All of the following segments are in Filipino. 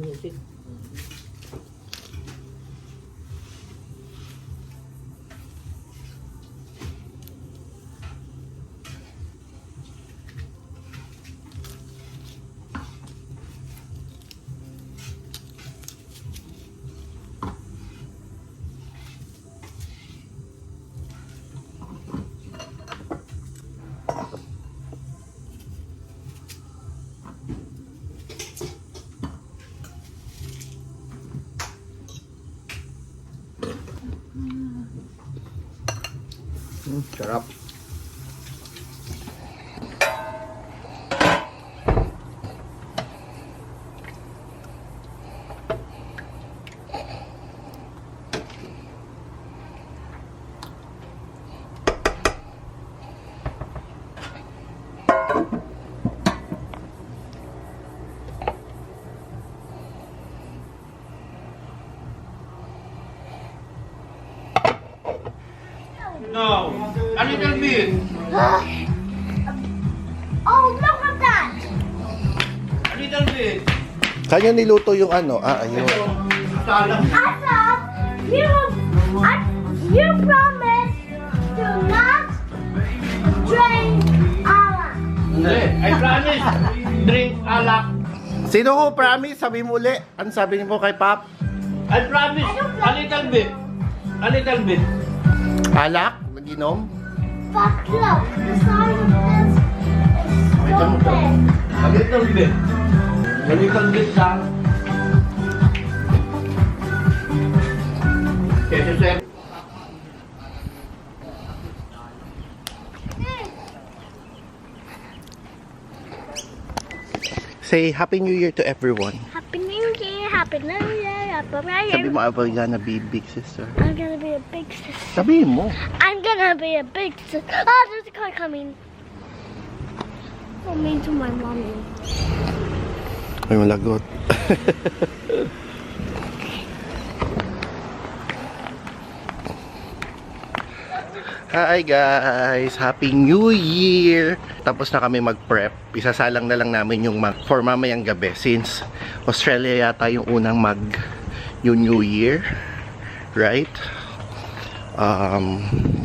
music. Sarap. No, a little bit. Oh, look at that! A little bit. Kanya niluto yung ano? Ayun. Salang. I thought you promised to not drink alak. Hindi, I promise. Drink alak. Sino ko promise? Sabi mo uli. Ano sabi niyo po kay Pop? I promise. A little bit. A little bit. Alak? Naginom? But look, the size of this is so big. A little bit. A little bit lang. Kasi sir. Say Happy New Year to everyone. Happy New Year, Happy New Year, Happy New Year. Sabi mo, I'm gonna be big sister. I'm gonna be a big sister. Sabihin mo. I'm gonna be a big sister. Oh, there's a car coming. Oh, mean to my mommy. Ay, malagot. Hi guys! Happy New Year! Tapos na kami mag-prep. Isasalang na lang namin yung for mamayang gabi since Australia yata yung unang New Year. Right?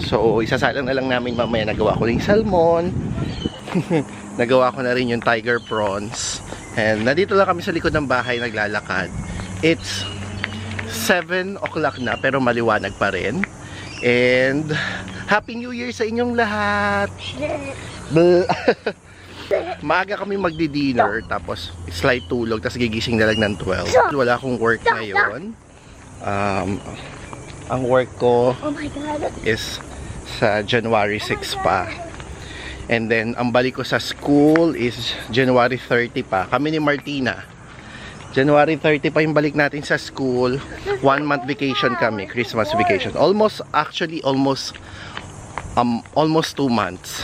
So, isasalang na lang namin mamaya. Nagawa ko na yung salmon. Nagawa ko na rin yung tiger prawns. And nandito lang kami sa likod ng bahay naglalakad. It's 7 o'clock na pero maliwanag pa rin. And Happy New Year sa inyong lahat. Maaga kami magdi-dinner tapos slight tulog tapos gigising na lang ng 12. Wala akong work ngayon. Ang work ko Oh my God. is sa January 6 pa. And then ang balik ko sa school is January 30 pa. Kami ni Martina. January 30 pa yung balik natin sa school. 1 month vacation kami, Christmas vacation. Almost 2 months.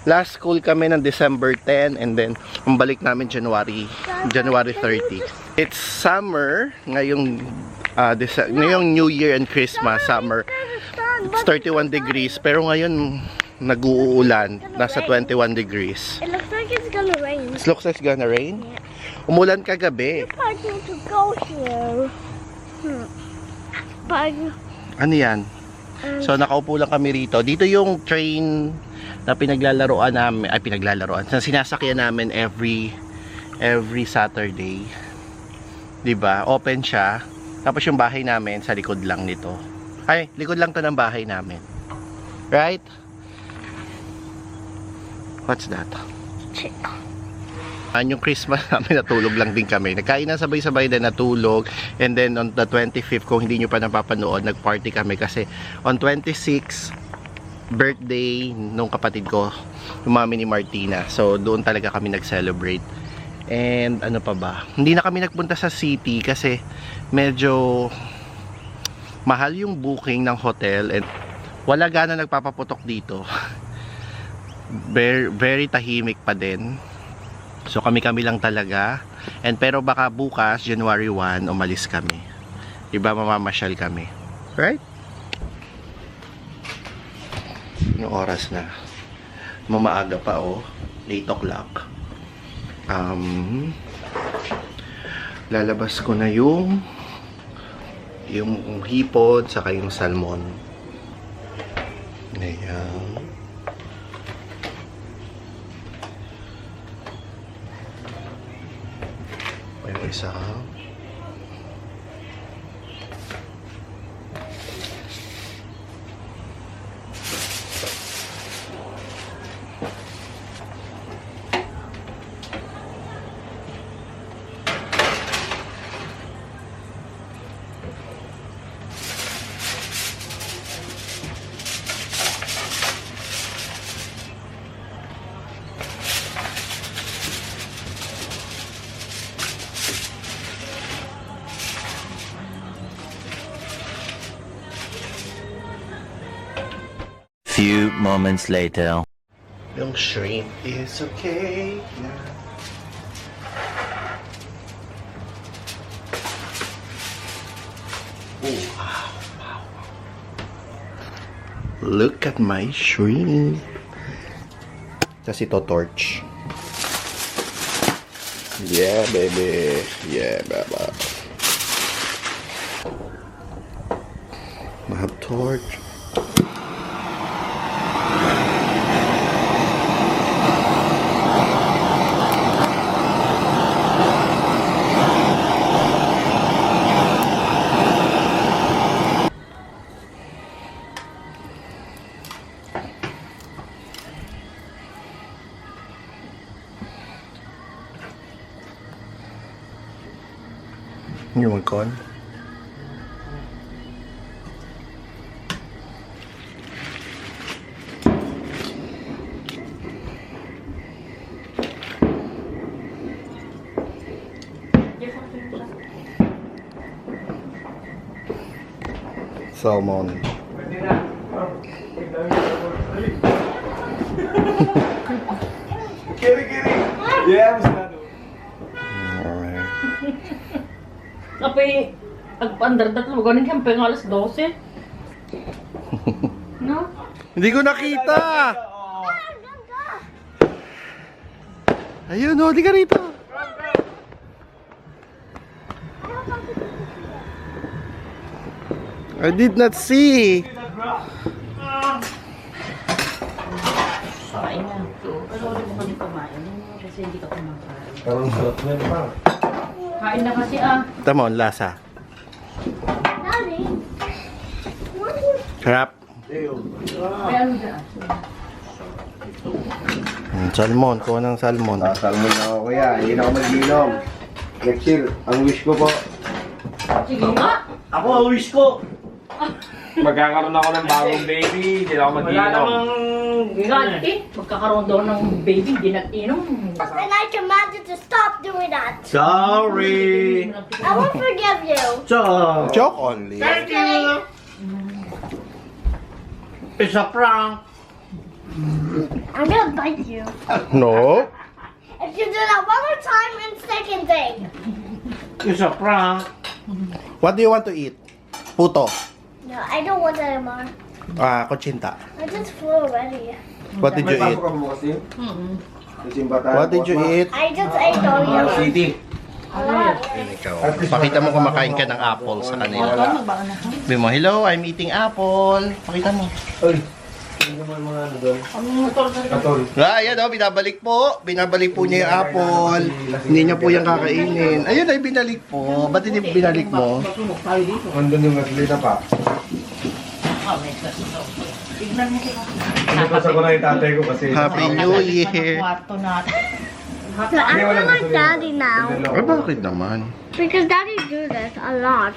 Last school kami ng December 10 and then ang balik namin January 30. It's summer ngayong New Year and Christmas, summer. It's 31 degrees pero ngayon nag-uulan, nasa 21 degrees. It looks like it's gonna rain. It looks like it's gonna rain? Umulan kagabi. I need to go here. But Ano yan? So nakaupo lang kami rito. Dito yung train na pinaglalaroan namin, na sinasakyan namin every Saturday. 'Di ba? Open siya. Tapos yung bahay namin sa likod lang nito. Ay, likod lang 'to ng bahay namin. Right? What's that? Yung Christmas namin natulog lang din kami. Nagkain na sabay-sabay din natulog. And then on the 25th, kung hindi nyo pa napapanood, nagparty kami kasi on 26 birthday nung kapatid ko, yung mami ni Martina. So doon talaga kami nag-celebrate. And ano pa ba? Hindi na kami nagpunta sa city kasi medyo mahal yung booking ng hotel and wala gana nagpapaputok dito. Very tahimik pa din. So kami lang talaga. And pero baka bukas, January 1, umalis kami. Diba mamamasyal kami. Right? Yung oras na. Mamaaga pa 8 o'clock. lalabas ko na yung hipon saka yung salmon. Ayan. Yung isa. Few moments later. Yung shrimp is okay. Oh, wow, wow. Look at my shrimp. Tapos ito torch. Yeah, baby. Yeah, baby. I have torch. Yung magkon. Salmon. Kiri-kiri. Yeah, Alright. Tapi, agpandardat mo, galing kang pengang alas 12. No? Hindi ko nakita! Ayun o, di ka rito. I did not see. Kain na. Pero ulit mo kami kumain. Kasi hindi ka kumakain. Parang sarap na yun pa. Kain na kasi ah. Tama, ang lasa. Daddy, Crap. Kaya ano dyan? Salmon, kuha ng salmon. Salmon na ako kuya, hindi na ako mag-inom. Next year, ang wish ko po, Sige nga. Ako, ang wish ko. magkakaroon ako ng bagong baby, hindi na ako Wala mag-inom. namang... God, magkakaroon daw ng baby, hindi nag-inom. and I command you to stop doing that. Sorry. I won't forgive you. So, Joke only. thank you. It's a prank. I'm gonna bite you. No. If you do that one more time and second thing. It's a prank. What do you want to eat? Puto. No, I don't want that anymore. Kutsinta. I just flew already. What did you eat? ka bukas yun? What did you eat? I just ate all your City. a lot. Ikaw. Pakita mo kumakain ka ng apple sa kanila. Sabi mo, hello, I'm eating apple. Pakita mo. Uy, hindi naman mga ano doon. Katol. Ayan o, binabalik po. Binabalik po niya yung apple. Hindi niya po yung kakainin. Ayun ay binalik po. Ba't hindi binalik mo? Andun yung gasolina pa. Tignan mo siya. Pinapasa ko na yung tatay ko kasi... Happy New Year. Kwarto natin. So I feel like Daddy now. Ay, bakit naman? Because Daddy do this a lot.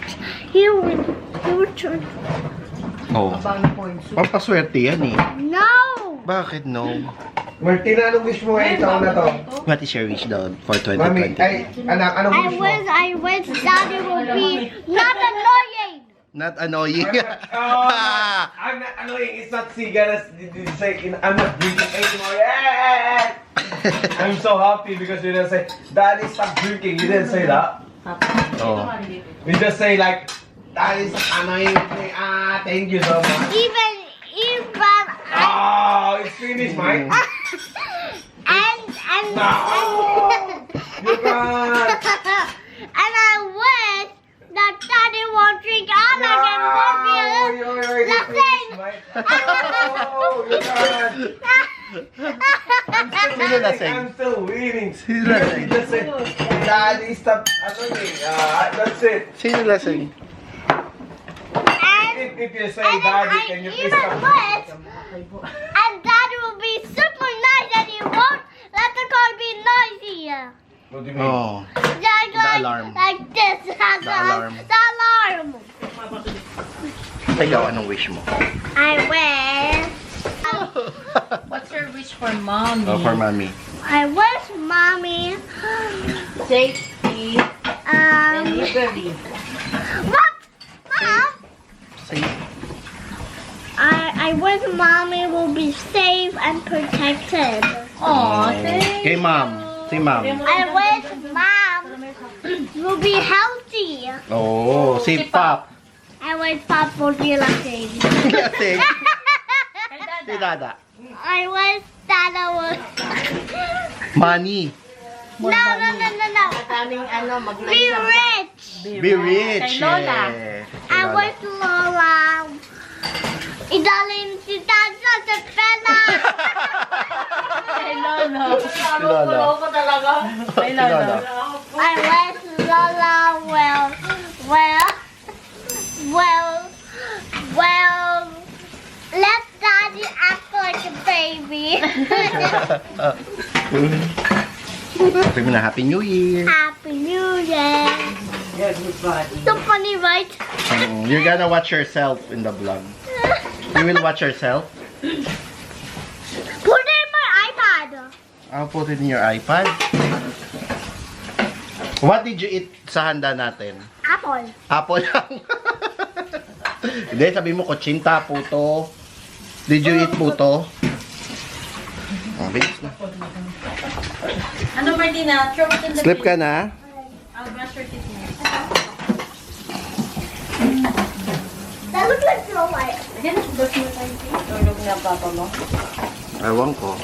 He would try. Oh. Abang points. Pampaswerte yan eh. No! Bakit no? Martina, anong wish mo ngayong taon na to? What is your wish daw for Mami, 2020? ay, anak, anong wish mo? I wish Daddy would be not annoying. Not annoying. I'm not annoying. It's not Siga. I'm not drinking anymore. Yeah! I'm so happy because you didn't say, Daddy, stop drinking. You didn't say that. Oh. You just say like, Daddy, stop annoying me. Thank you so much. Even Oh, it's finished, Mike. and No! You can't. and Oh, you got Sino lasing? I'm still waiting. Sino lasing? That's it. Daddy, stop. That's it. Sino lasing? If you say And daddy, can you please even stop? worse, and Daddy will be super nice and he won't let the car be noisy. What do you mean? Oh. Like, alarm. Like this. The alarm. The alarm. Ikaw, anong wish mo? I wish. What's your wish for mommy? Oh, for mommy. I wish mommy. Safety and liberty. What? Mom? Say, I wish mommy will be safe and protected. Aw, thank kay ma'am. Si ma'am. I wish mom will be healthy. Oh, si Pop. I wish Pop will be lasing. Lasing. Si Dada. I wish Dada will. Money. No. Daming Be rich. Be rich. Kay Lola. Yeah. I wish Lola. Idalhin si Tata sa pena. Kay Lolo. Lolo. Lolo talaga. Kay Si Lola. I wish Lola will let Daddy act like a baby. Sabi mo na, Happy New Year. Happy New Year. So funny, right? You're gonna watch yourself in the vlog. You will watch yourself? Put it in my iPad. I'll put it in your iPad. What did you eat sa handa natin? Apple. Apple lang. Hindi, sabi mo kutsinta, puto. Did you eat puto? Oh, bilis na. Ano, Martina? Throw it in the Sleep ka na? I'll brush your teeth next. That looks like Snow White. Again, brush mo tayo. Tulog na papa mo. Ewan ko.